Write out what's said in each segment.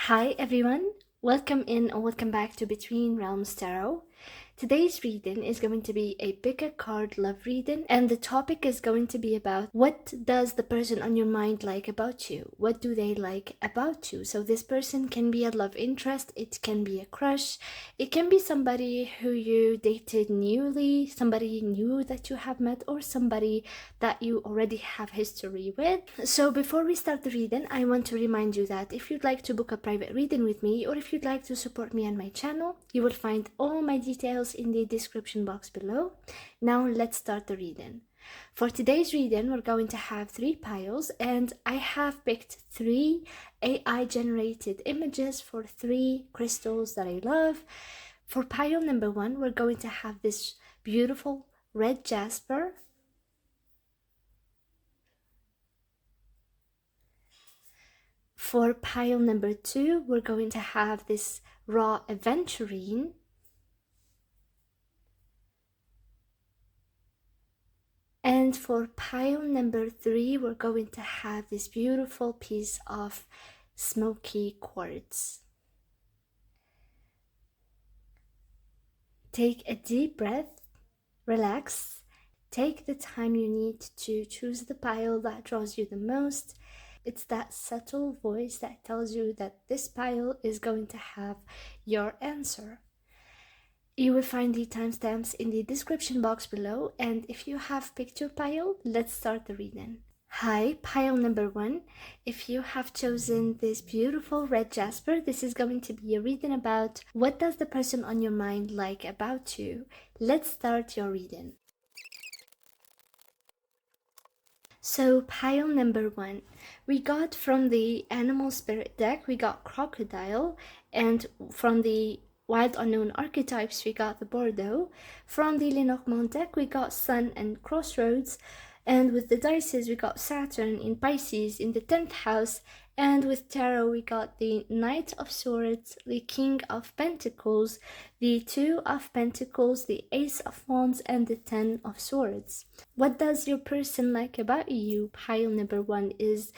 Hi everyone, welcome in or welcome back to Between Realms Tarot. Today's reading is going to be a pick a card love reading, and the topic is going to be about what does the person on your mind like about you? What do they like about you? So this person can be a love interest, it can be a crush, it can be somebody who you dated newly, somebody new that you have met, or somebody that you already have history with. So before we start the reading, I want to remind you that if you'd like to book a private reading with me, or if you'd like to support me and my channel, you will find all my details in the description box below. Now let's start the reading. For today's reading, we're going to have 3 piles, and I have picked 3 AI generated images for 3 crystals that I love. For pile number 1, we're going to have this beautiful red jasper. For pile number 2, we're going to have this raw aventurine. And for pile number 3, we're going to have this beautiful piece of smoky quartz. Take a deep breath, relax, take the time you need to choose the pile that draws you the most. It's that subtle voice that tells you that this pile is going to have your answer. You will find the timestamps in the description box below, and if you have picked your pile, let's start the reading. Hi, pile number 1. If you have chosen this beautiful red jasper, this is going to be a reading about what does the person on your mind like about you. Let's start your reading. So pile number 1, we got from the animal spirit deck, we got crocodile, and from the Wild Unknown Archetypes, we got the Bordeaux. From the Lenormand deck, we got Sun and Crossroads. And with the dices, we got Saturn in Pisces in the 10th house. And with Tarot, we got the Knight of Swords, the King of Pentacles, the 2 of Pentacles, the Ace of Wands, and the 10 of Swords. What does your person like about you? Pile number 1 is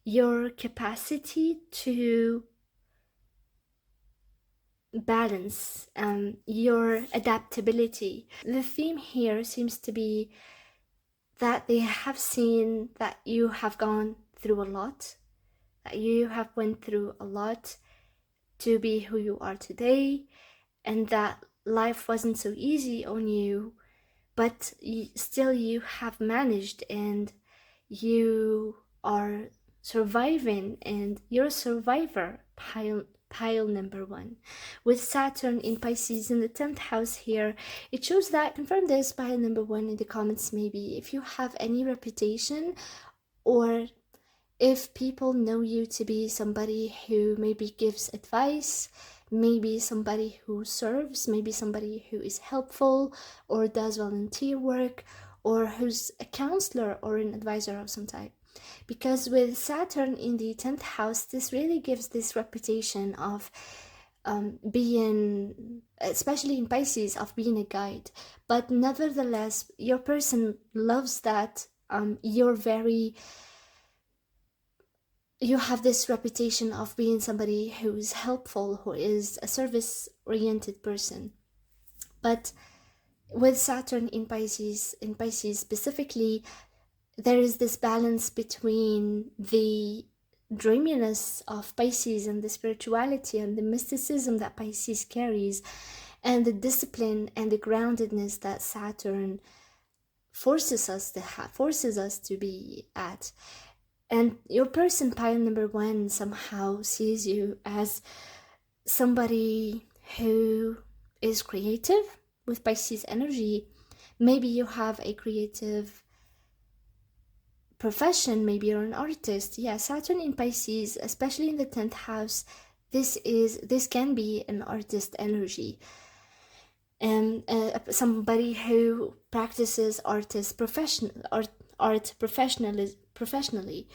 your capacity to balance, your adaptability. The theme here seems to be that they have seen that you have gone through a lot, that you have went through a lot to be who you are today, and that life wasn't so easy on you, but still you have managed, and you are surviving, and you're a survivor. Pile number 1 with Saturn in Pisces in the 10th house here. It shows that, confirm this pile number 1 in the comments maybe, if you have any reputation, or if people know you to be somebody who maybe gives advice, maybe somebody who serves, maybe somebody who is helpful or does volunteer work, or who's a counselor or an advisor of some type. Because with Saturn in the 10th house, this really gives this reputation of being, especially in Pisces, of being a guide. But nevertheless, your person loves that you have this reputation of being somebody who is helpful, who is a service-oriented person. But with Saturn in Pisces specifically, there is this balance between the dreaminess of Pisces and the spirituality and the mysticism that Pisces carries, and the discipline and the groundedness that Saturn forces us to be at. And your person, pile number 1, somehow sees you as somebody who is creative with Pisces energy. Maybe you have a creative profession, maybe you're an artist. Yeah, Saturn in Pisces, especially in the 10th house, this can be an artist energy, and somebody who practices art professionally,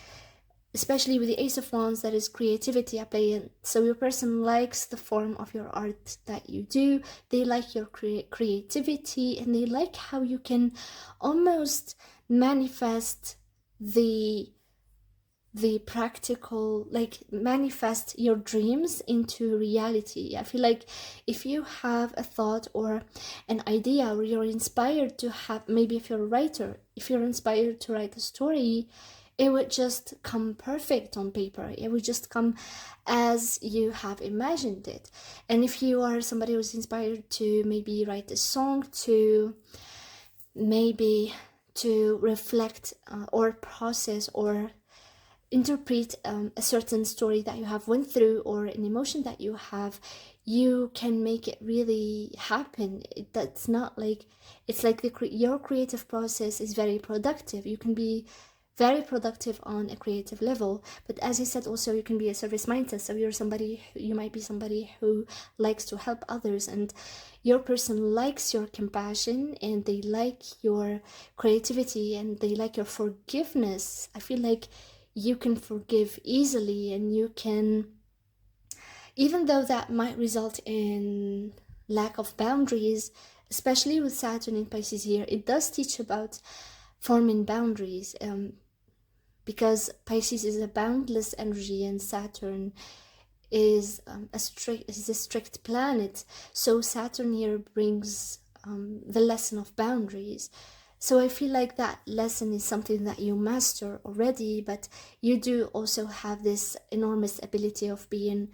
especially with the Ace of Wands, that is creativity at play. And so your person likes the form of your art that you do, they like your creativity, and they like how you can almost manifest the the practical, like manifest your dreams into reality. I feel like if you have a thought or an idea, or you're inspired to have, maybe if you're a writer, if you're inspired to write a story, it would just come perfect on paper. It would just come as you have imagined it. And if you are somebody who's inspired to maybe write a song, to maybe to reflect or process or interpret a certain story that you have went through, or an emotion that you have, you can make it really happen. That's not like, it's like your creative process is very productive. You can be very productive on a creative level, but as I said, also you can be a service mindset. So you might be somebody who likes to help others, and your person likes your compassion, and they like your creativity, and they like your forgiveness. I feel like you can forgive easily, and you can, even though that might result in lack of boundaries, especially with Saturn in Pisces here, it does teach about forming boundaries, because Pisces is a boundless energy, and Saturn is a strict planet. So Saturn here brings the lesson of boundaries. So I feel like that lesson is something that you master already, but you do also have this enormous ability of being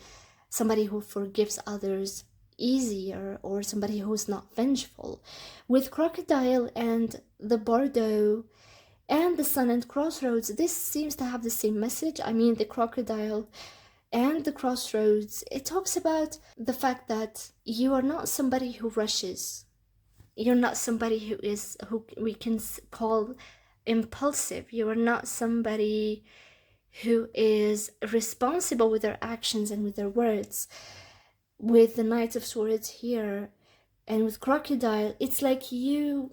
somebody who forgives others easier, or somebody who's not vengeful. With Crocodile and the Bardo and the Sun and Crossroads, this seems to have the same message. I mean, the Crocodile and the Crossroads, it talks about the fact that you are not somebody who rushes. You're not somebody who we can call impulsive. You are not somebody who is responsible with their actions and with their words. With the Knight of Swords here and with Crocodile, it's like you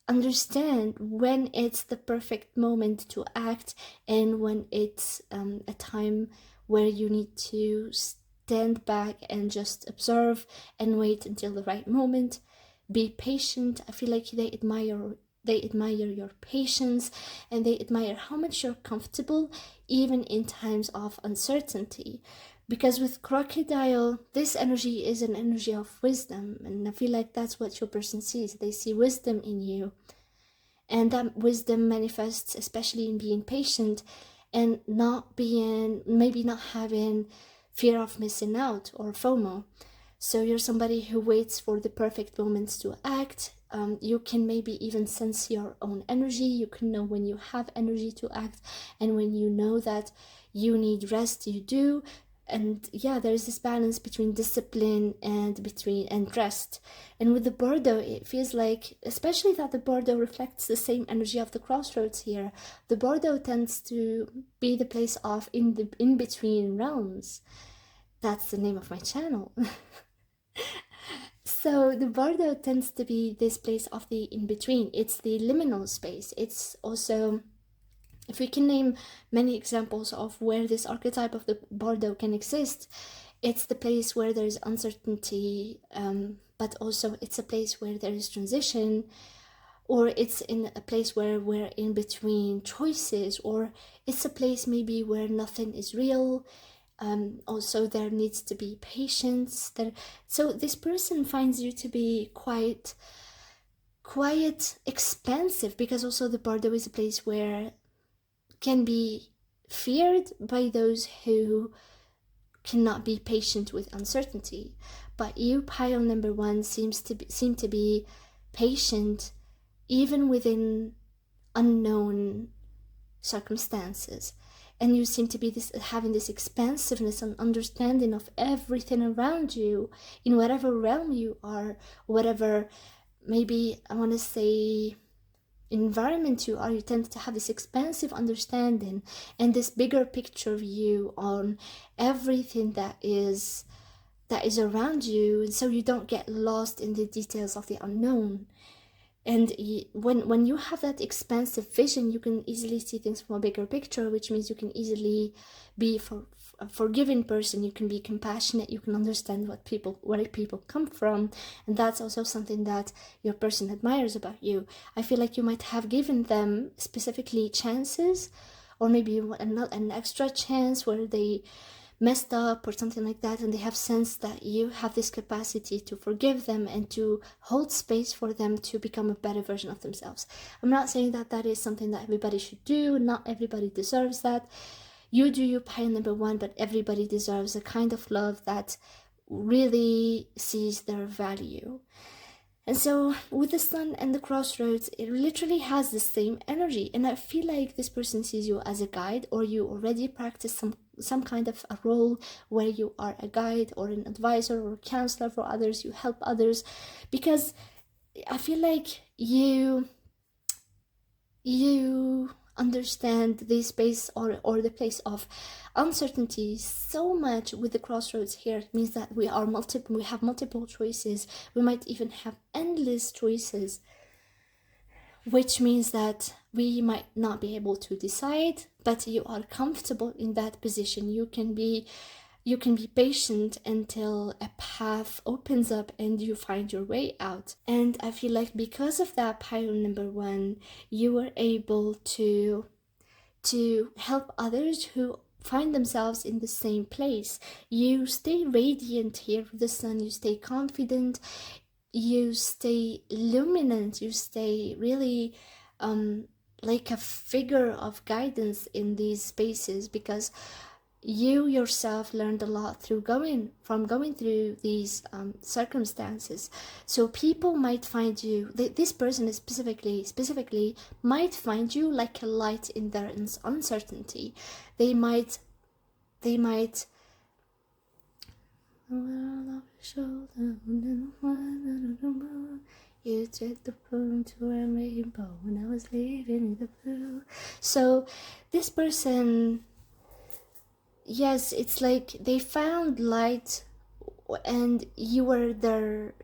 understand when it's the perfect moment to act, and when it's a time where you need to stand back and just observe and wait until the right moment. Be patient. I feel like they admire your patience, and they admire how much you're comfortable even in times of uncertainty. Because with Crocodile, this energy is an energy of wisdom, and I feel like that's what your person sees. They see wisdom in you, and that wisdom manifests especially in being patient, and maybe not having fear of missing out, or FOMO. So you're somebody who waits for the perfect moments to act. You can maybe even sense your own energy. You can know when you have energy to act, and when you know that you need rest, you do. And yeah, there's this balance between discipline and rest. And with the Bardo, it feels like, especially that the Bardo reflects the same energy of the Crossroads here. The Bardo tends to be the place of in between realms. That's the name of my channel. So the Bardo tends to be this place of the in-between. It's the liminal space. It's also, if we can name many examples of where this archetype of the Bardo can exist, it's the place where there's uncertainty, but also it's a place where there is transition, or it's in a place where we're in between choices, or it's a place maybe where nothing is real. Also, there needs to be patience. So this person finds you to be quite expansive, because also the Bardo is a place where can be feared by those who cannot be patient with uncertainty. But you, pile number one, seem to be patient even within unknown circumstances. And you seem to be having this expansiveness and understanding of everything around you, in whatever realm you are, whatever, maybe I want to say, environment you are. You tend to have this expansive understanding and this bigger picture view on everything that is around you, and so you don't get lost in the details of the unknown. And when you have that expansive vision, you can easily see things from a bigger picture, which means you can easily be a forgiving person. You can be compassionate. You can understand where people come from, and that's also something that your person admires about you. I feel like you might have given them specifically chances, or maybe an extra chance where they messed up or something like that, and they have sensed that you have this capacity to forgive them and to hold space for them to become a better version of themselves. I'm not saying that that is something that everybody should do. Not everybody deserves that. You do you, pile number one, but everybody deserves a kind of love that really sees their value. And so with the Sun and the Crossroads, it literally has the same energy. And I feel like this person sees you as a guide, or you already practice some kind of a role where you are a guide or an advisor or a counselor for others. You help others, because I feel like you understand the space or the place of uncertainty so much. With the Crossroads here, it means that we have multiple choices. We might even have endless choices, which means that we might not be able to decide, but you are comfortable in that position. You can be patient until a path opens up and you find your way out. And I feel like because of that, pile number one, you were able to help others who find themselves in the same place. You stay radiant here with the Sun. You stay confident. You stay luminant. You stay really like a figure of guidance in these spaces, because you yourself learned a lot through going through these circumstances. So people might find you, this person is specifically might find you like a light in their uncertainty. They might you took the phone to a rainbow when I was leaving the blue. So this person, yes, it's like they found light and you were their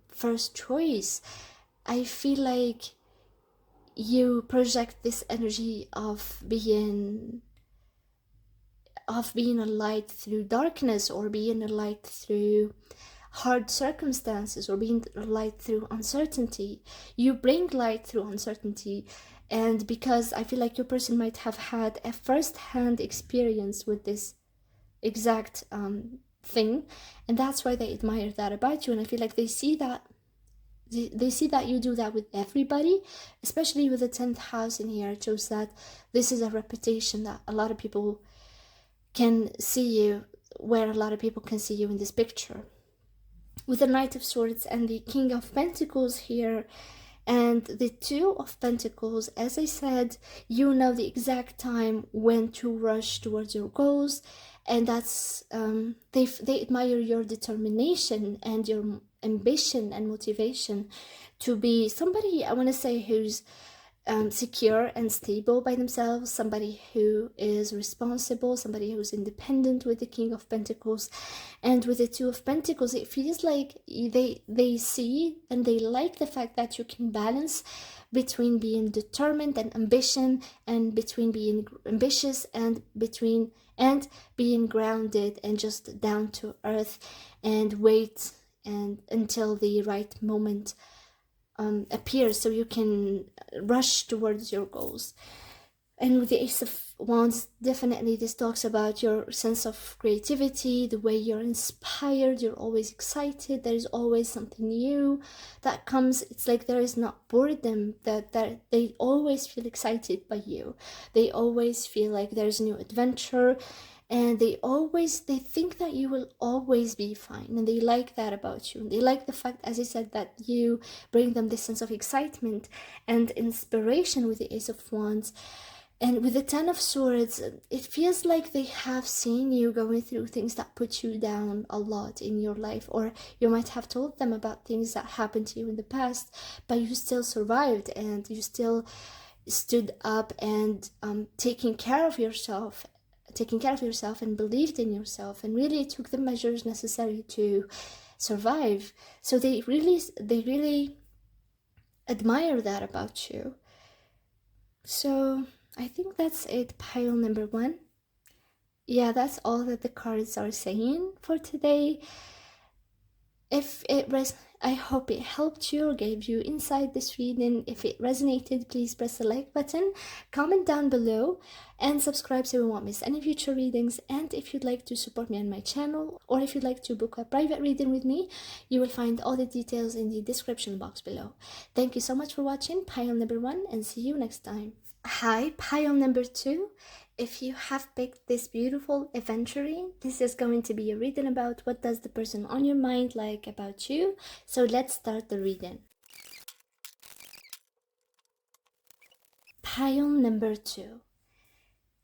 first choice. I feel like you project this energy of being a light through darkness, or being a light through hard circumstances, or being a light through uncertainty. You bring light through uncertainty. And because I feel like your person might have had a first-hand experience with this exact thing, and that's why they admire that about you. And I feel like they see that you do that with everybody, especially with the 10th house in here. It shows that this is a reputation that a lot of people can see you, where a lot of people can see you in this picture. With the Knight of Swords and the King of Pentacles here, and the Two of Pentacles, as I said, you know the exact time when to rush towards your goals, and that's they admire your determination and your ambition and motivation to be somebody, I want to say, who's secure and stable by themselves, somebody who is responsible, somebody who's independent. With the King of Pentacles and with the Two of Pentacles, it feels like they see and they like the fact that you can balance between being determined and ambition, and between being ambitious and being grounded and just down to earth, and wait and until the right moment appears so you can rush towards your goals. And with the Ace of Wands, definitely this talks about your sense of creativity, the way you're inspired, you're always excited, there's always something new that comes. It's like there is not boredom, that they always feel excited by you. They always feel like there's a new adventure, and they think that you will always be fine, and they like that about you. They like the fact, as I said, that you bring them this sense of excitement and inspiration with the Ace of Wands. And with the Ten of Swords, it feels like they have seen you going through things that put you down a lot in your life, or you might have told them about things that happened to you in the past, but you still survived, and you still stood up and taking care of yourself and believed in yourself, and really took the measures necessary to survive. So they really admire that about you. So I think that's it, pile number one. Yeah, that's all that the cards are saying for today. If it I hope it helped you or gave you insight this reading. If it resonated, please press the like button, comment down below, and subscribe so you won't miss any future readings. And if you'd like to support me on my channel, or if you'd like to book a private reading with me, you will find all the details in the description box below. Thank you so much for watching pile number 1, and see you next time. Hi, pile number 2. If you have picked this beautiful aventurine, this is going to be a reading about what does the person on your mind like about you. So let's start the reading. Pile number 2.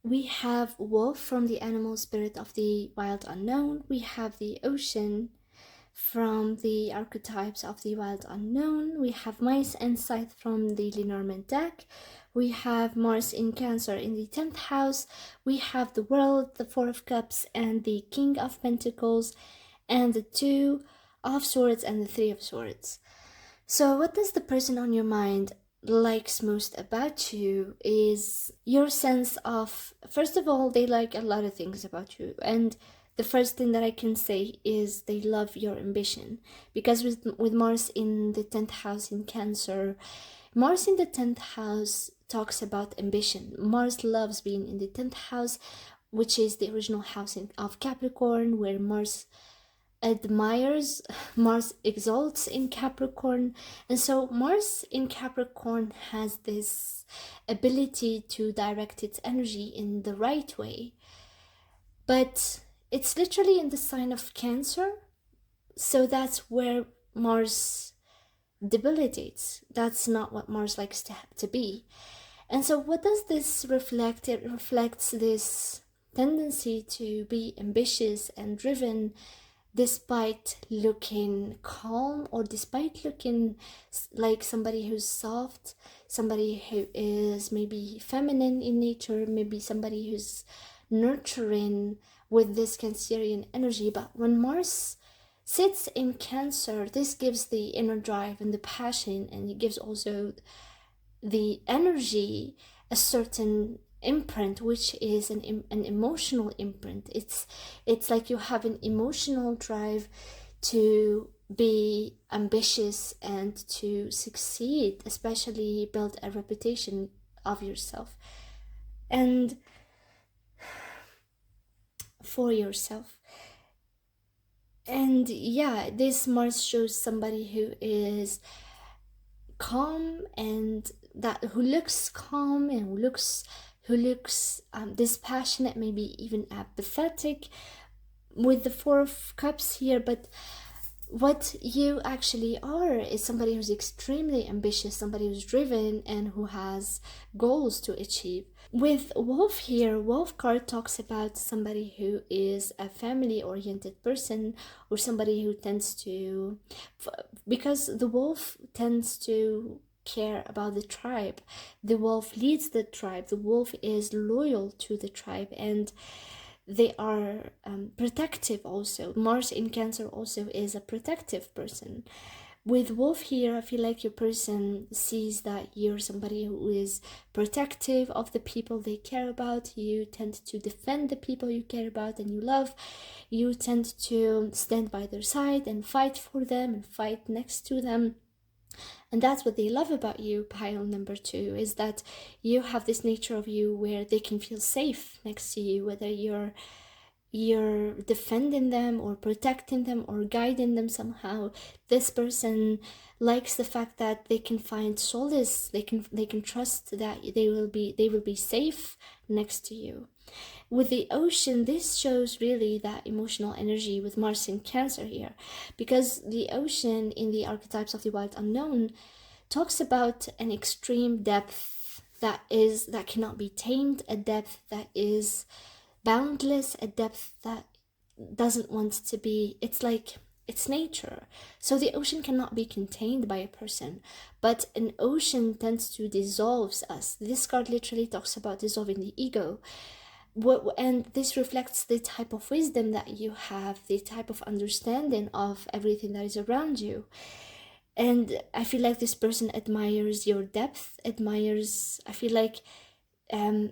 We have wolf from the animal spirit of the wild unknown. We have the ocean from the archetypes of the wild unknown. We have mice and scythe from the Lenormand deck. We have Mars in Cancer in the 10th house. We have the World, the 4 of Cups, and the King of Pentacles, and the 2 of Swords and the 3 of Swords. So what does the person on your mind likes most about you is your sense of, first of all, they like a lot of things about you, and the first thing that I can say is they love your ambition, because with Mars in the 10th house in Cancer, Mars in the 10th house talks about ambition. Mars loves being in the 10th house, which is the original house of Capricorn, where Mars admires, Mars exalts in Capricorn. And so Mars in Capricorn has this ability to direct its energy in the right way, but it's literally in the sign of Cancer, so that's where Mars debilitates. That's not what Mars likes to be. And so what does this reflect? It reflects this tendency to be ambitious and driven despite looking calm, or despite looking like somebody who's soft, somebody who is maybe feminine in nature, maybe somebody who's nurturing with this Cancerian energy. But when Mars sits in Cancer, this gives the inner drive and the passion, and it gives also the energy a certain imprint, which is an emotional imprint. It's like you have an emotional drive to be ambitious and to succeed, especially build a reputation of yourself and for yourself. And yeah, this Mars shows somebody who is calm, and that who looks calm, and who looks dispassionate, maybe even apathetic with the 4 of Cups here. But what you actually are is somebody who's extremely ambitious, somebody who's driven, and who has goals to achieve. With Wolf here, Wolf card talks about somebody who is a family-oriented person, or somebody who tends to, because the wolf tends to care about the tribe. The wolf leads the tribe. The wolf is loyal to the tribe, and they are protective also. Mars in Cancer also is a protective person. With Wolf here, I feel like your person sees that you're somebody who is protective of the people they care about. You tend to defend the people you care about and you love. You tend to stand by their side and fight for them and fight next to them. And that's what they love about you, pile number 2, is that you have this nature of you where they can feel safe next to you, whether you're defending them or protecting them or guiding them somehow. This person likes the fact that they can find solace, they can trust that they will be safe next to you. With the ocean, this shows really that emotional energy with Mars in Cancer here, because the ocean in the archetypes of the wild unknown talks about an extreme depth that cannot be tamed, a depth that is boundless, a depth that doesn't want to be, it's like, it's nature. So the ocean cannot be contained by a person, but an ocean tends to dissolve us. This card literally talks about dissolving the ego. And this reflects the type of wisdom that you have, the type of understanding of everything that is around you. And I feel like this person admires your depth, I feel like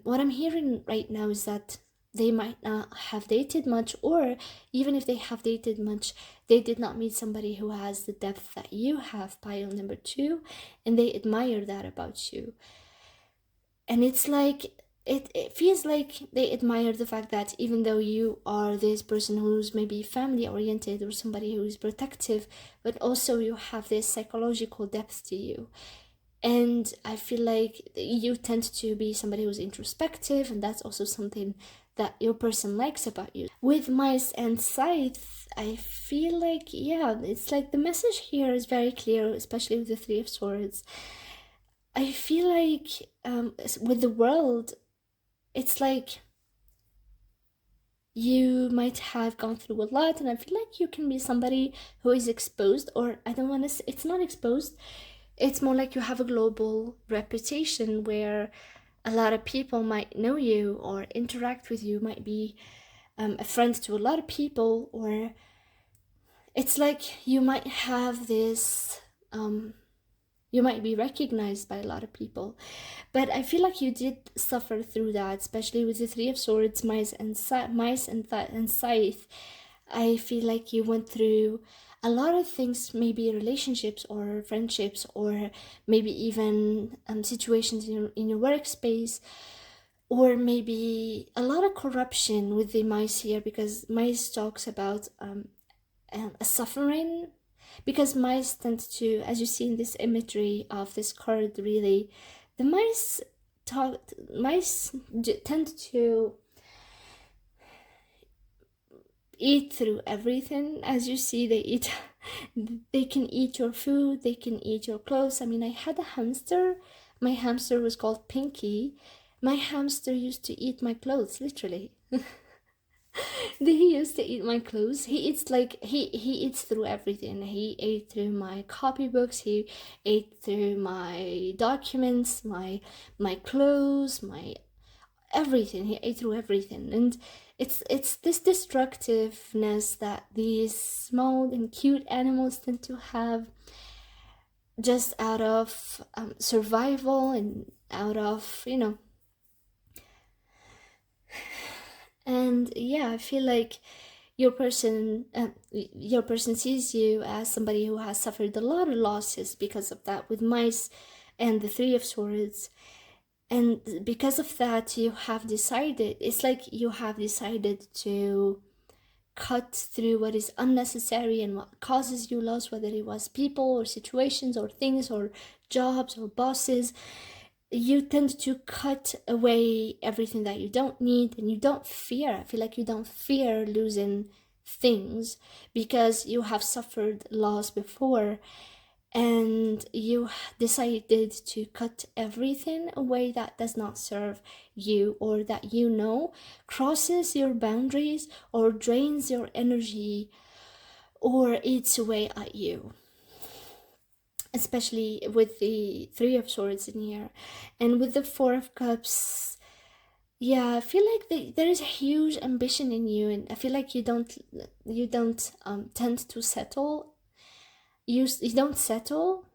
what I'm hearing right now is that they might not have dated much, or even if they have dated much, they did not meet somebody who has the depth that you have, pile number 2, and they admire that about you. And it's like, it feels like they admire the fact that even though you are this person who's maybe family oriented or somebody who's protective, but also you have this psychological depth to you. And I feel like you tend to be somebody who's introspective, and that's also something that your person likes about you. With Mice and Scythe, I feel like, yeah, it's like the message here is very clear, especially with the Three of Swords. I feel like with the World, it's like you might have gone through a lot, and I feel like you can be somebody who is exposed, or I don't want to say, it's not exposed, it's more like you have a global reputation where a lot of people might know you or interact with you, might be a friend to a lot of people, or it's like you might have this, you might be recognized by a lot of people. But I feel like you did suffer through that, especially with the Three of Swords, Mice and Scythe. I feel like you went through a lot of things, maybe relationships or friendships, or maybe even situations in your workspace, or maybe a lot of corruption with the Mice here, because Mice talks about a suffering, because mice tend to, as you see in this imagery of this card, really, the mice tend to eat through everything. As you see, they eat they can eat your food, they can eat your clothes. I mean, I had a hamster. My hamster was called Pinky. My hamster used to eat my clothes, literally. He used to eat my clothes. He eats like he eats through everything. He ate through my copybooks. He ate through my documents, my clothes, my everything. He ate through everything, and it's this destructiveness that these small and cute animals tend to have, just out of survival and out of, you know. And yeah, I feel like your person sees you as somebody who has suffered a lot of losses because of that, with Mice and the Three of Swords. And because of that, you have decided, it's like you have decided to cut through what is unnecessary and what causes you loss, whether it was people or situations or things or jobs or bosses. You tend to cut away everything that you don't need, and you don't fear. I feel like you don't fear losing things because you have suffered loss before, and you decided to cut everything away that does not serve you, or that you know crosses your boundaries or drains your energy or eats away at you, especially with the Three of Swords in here. And with the Four of Cups, yeah, I feel like there is a huge ambition in you, and I feel like you don't tend to settle. You don't settle.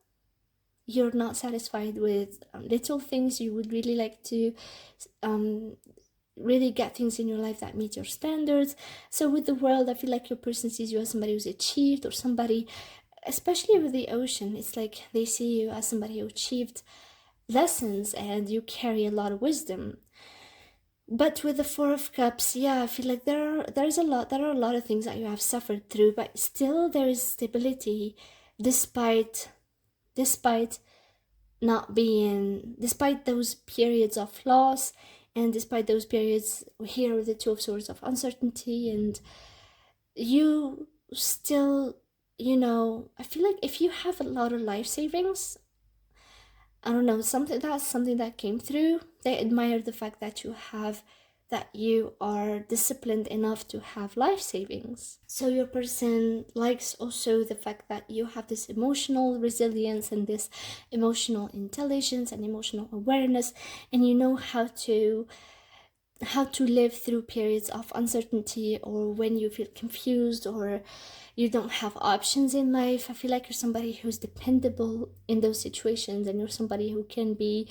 You're not satisfied with little things. You would really like to really get things in your life that meet your standards. So with the World, I feel like your person sees you as somebody who's achieved, or somebody, especially with the Ocean, it's like they see you as somebody who achieved lessons and you carry a lot of wisdom. But with the Four of Cups, yeah, I feel like there are a lot of things that you have suffered through, but still there is stability despite not being, despite those periods of loss, and despite those periods here with the Two of Swords of uncertainty. And you still, you know, I feel like if you have a lot of life savings, I don't know, that's something that came through. They admire the fact that you are disciplined enough to have life savings. So your person likes also the fact that you have this emotional resilience and this emotional intelligence and emotional awareness, and you know how to live through periods of uncertainty, or when you feel confused or you don't have options in life. I feel like you're somebody who's dependable in those situations, and you're somebody who can be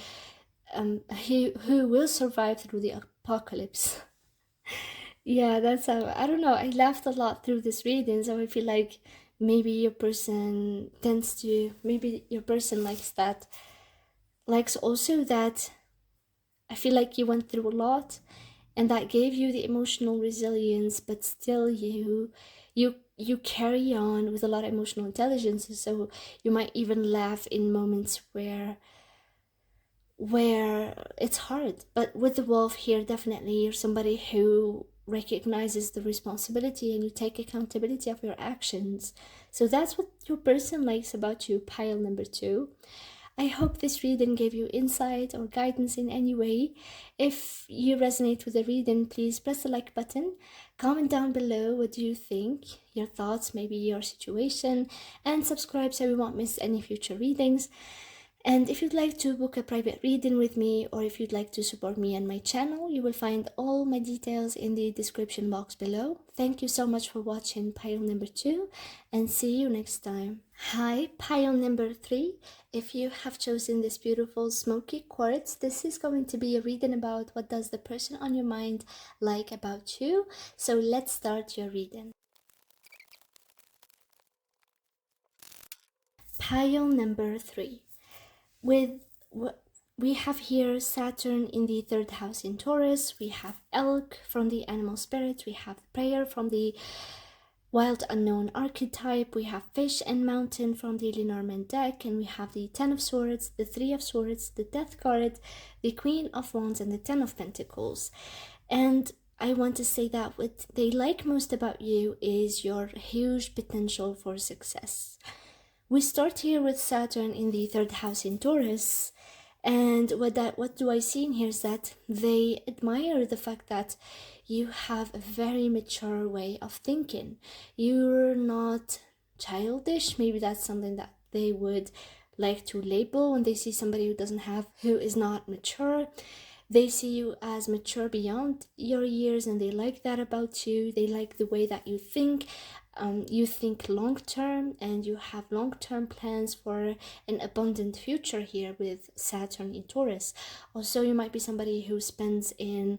who will survive through the apocalypse. Yeah, that's I don't know. I laughed a lot through this reading, so I feel like maybe your person tends to, maybe your person likes that, likes also that. I feel like you went through a lot, and that gave you the emotional resilience, but still you carry on with a lot of emotional intelligence. So you might even laugh in moments where it's hard. But with the wolf here, definitely you're somebody who recognizes the responsibility and you take accountability of your actions. So that's what your person likes about you, pile number 2. I hope this reading gave you insight or guidance in any way. If you resonate with the reading, please press the like button. Comment down below what do you think, your thoughts, maybe your situation, and subscribe so you won't miss any future readings. And if you'd like to book a private reading with me, or if you'd like to support me and my channel, you will find all my details in the description box below. Thank you so much for watching pile number 2, and see you next time. Hi, pile number 3. If you have chosen this beautiful smoky quartz, this is going to be a reading about what does the person on your mind like about you. So let's start your reading. Pile number 3. With what we have here, Saturn in the 3rd house in Taurus, we have elk from the animal spirit, we have prayer from the wild unknown archetype, we have fish and mountain from the Lenormand deck, and we have the 10 of swords, the 3 of swords, the death card, the queen of wands, and the 10 of pentacles. And I want to say that what they like most about you is your huge potential for success. We start here with Saturn in the 3rd house in Taurus, and what do I see in here is that they admire the fact that you have a very mature way of thinking. You're not childish. Maybe that's something that they would like to label when they see somebody who is not mature. They see you as mature beyond your years, and they like that about you. They like the way that you think. You think long term, and you have long term plans for an abundant future here with Saturn in Taurus. Also, you might be somebody who spends in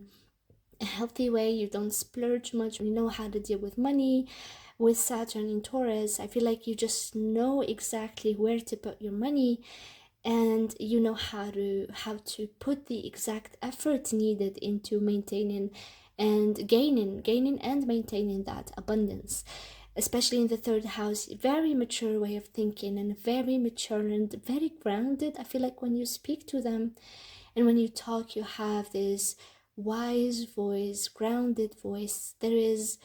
a healthy way. You don't splurge much. You know how to deal with money. With Saturn in Taurus, I feel like you just know exactly where to put your money, and you know how to put the exact effort needed into maintaining and gaining and maintaining that abundance, especially in the 3rd house. Very mature way of thinking, and very mature and very grounded. I feel like when you speak to them and when you talk, you have this wise voice, grounded voice. There is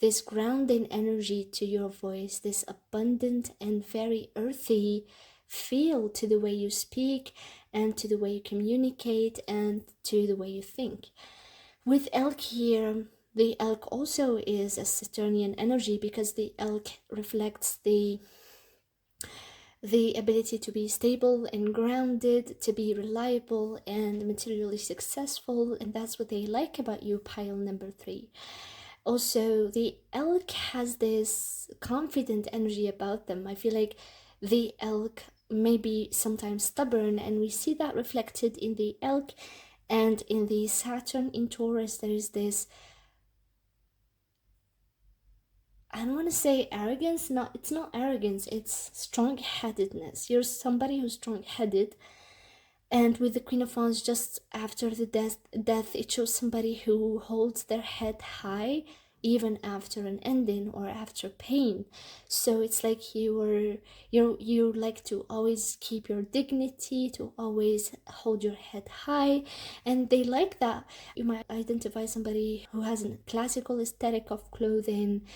this grounding energy to your voice, this abundant and very earthy feel to the way you speak and to the way you communicate and to the way you think. With elk here, the elk also is a Saturnian energy, because the elk reflects the ability to be stable and grounded, to be reliable and materially successful, and that's what they like about you, pile number 3. Also, the elk has this confident energy about them. I feel like the elk may be sometimes stubborn, and we see that reflected in the elk. And in the Saturn in Taurus, there is this, I don't want to say arrogance. No, it's not arrogance, it's strong-headedness. You're somebody who's strong-headed. And with the Queen of Wands, just after the death, it shows somebody who holds their head high even after an ending or after pain. So it's like you like to always keep your dignity, to always hold your head high, and they like that. You might identify somebody who has a classical aesthetic of clothing.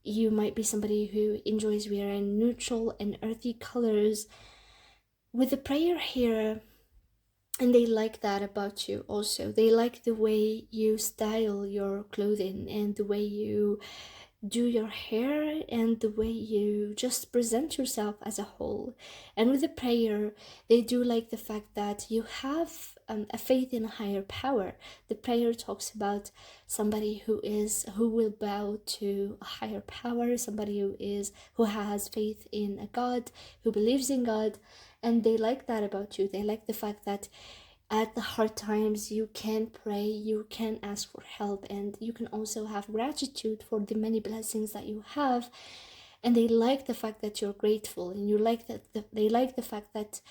You might be somebody who enjoys wearing neutral and earthy colors. With the prayer here, and they like that about you also. They like the way you style your clothing and the way you do your hair and the way you just present yourself as a whole. And with the prayer, they do like the fact that you have a faith in a higher power. The prayer talks about somebody who will bow to a higher power, somebody who has faith in a God, who believes in God. And they like that about you. They like the fact that at the hard times you can pray, you can ask for help, and you can also have gratitude for the many blessings that you have. And they like the fact that you're grateful, and you like that they like the fact that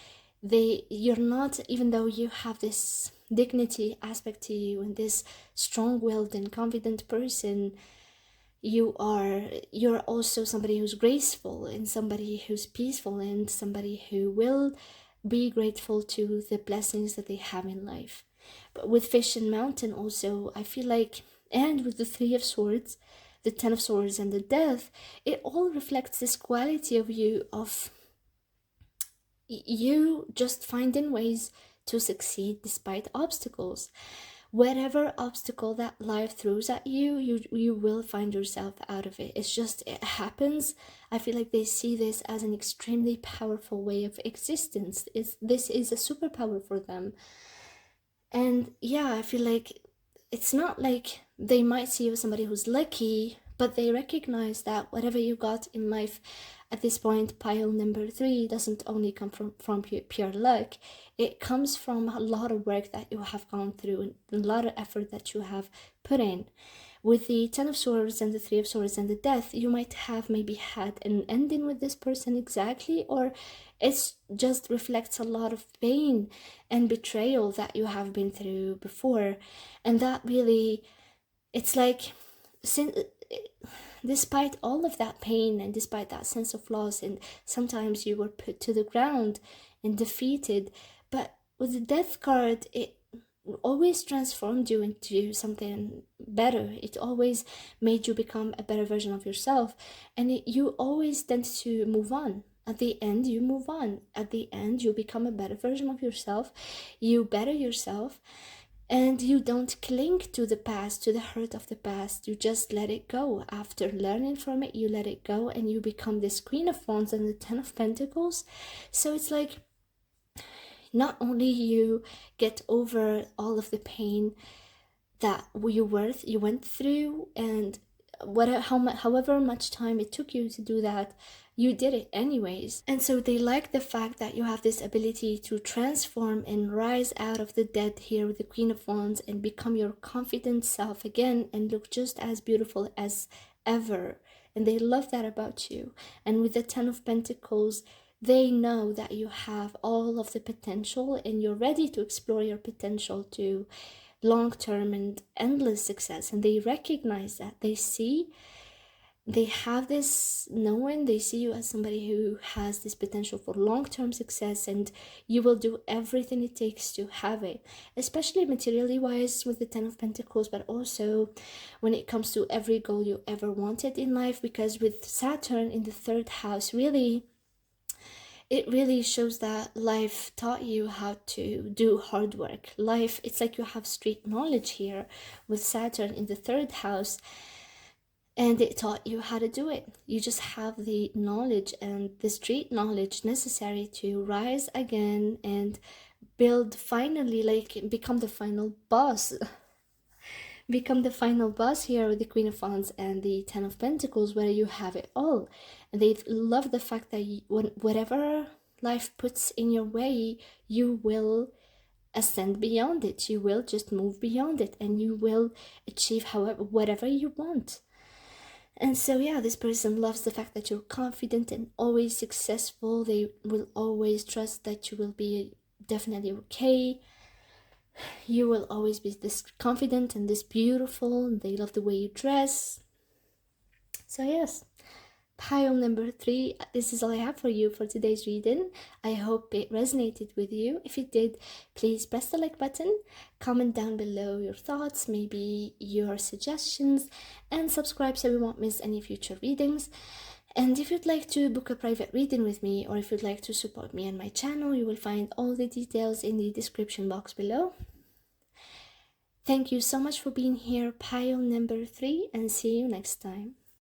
you're not, even though you have this dignity aspect to you and this strong-willed and confident person, you're also somebody who's graceful and somebody who's peaceful and somebody who will be grateful to the blessings that they have in life. But with Fish and Mountain also, I feel like, and with the Three of Swords, the Ten of Swords, and the Death, it all reflects this quality of you just finding ways to succeed despite obstacles. Whatever obstacle that life throws at you, you will find yourself out of it. It happens. I feel like they see this as an extremely powerful way of existence. This is a superpower for them. And yeah, I feel like it's not like they might see you as somebody who's lucky, but they recognize that whatever you got in life at this point, pile number 3, doesn't only come from pure luck. It comes from a lot of work that you have gone through and a lot of effort that you have put in. With the Ten of Swords and the Three of Swords and the Death, you might have maybe had an ending with this person exactly, or it just reflects a lot of pain and betrayal that you have been through before. And that really, it's like, despite all of that pain and despite that sense of loss, and sometimes you were put to the ground and defeated, but with the Death card, it always transformed you into something better. It always made you become a better version of yourself, and you always tend to move on. At the end, you move on. At the end, you become a better version of yourself. You better yourself. And you don't cling to the past, to the hurt of the past. You just let it go. After learning from it, you let it go, and you become this Queen of Wands and the Ten of Pentacles. So it's like, not only you get over all of the pain that you went through, and however much time it took you to do that, you did it anyways. And so they like the fact that you have this ability to transform and rise out of the dead here with the Queen of Wands and become your confident self again and look just as beautiful as ever. And they love that about you. And with the Ten of Pentacles, they know that you have all of the potential and you're ready to explore your potential to long-term and endless success. And they recognize that. They have this knowing, they see you as somebody who has this potential for long-term success, and you will do everything it takes to have it, especially materially wise with the Ten of Pentacles, but also when it comes to every goal you ever wanted in life, because with Saturn in the 3rd house, it really shows that life taught you how to do hard work. Life, it's like you have street knowledge here with Saturn in the 3rd house, and it taught you how to do it. You just have the knowledge and the street knowledge necessary to rise again and build, finally, like, become the final boss. Become the final boss here with the Queen of Wands and the Ten of Pentacles, where you have it all. And they love the fact that whatever life puts in your way, you will ascend beyond it. You will just move beyond it, and you will achieve whatever you want. And so yeah, this person loves the fact that you're confident and always successful. They will always trust that you will be definitely okay. You will always be this confident and this beautiful. They love the way you dress. So yes, pile number 3, this is all I have for you for today's reading. I hope it resonated with you. If it did, please press the like button, comment down below your thoughts, maybe your suggestions, and subscribe so you won't miss any future readings. And if you'd like to book a private reading with me, or if you'd like to support me and my channel, you will find all the details in the description box below. Thank you so much for being here, pile number 3, and see you next time.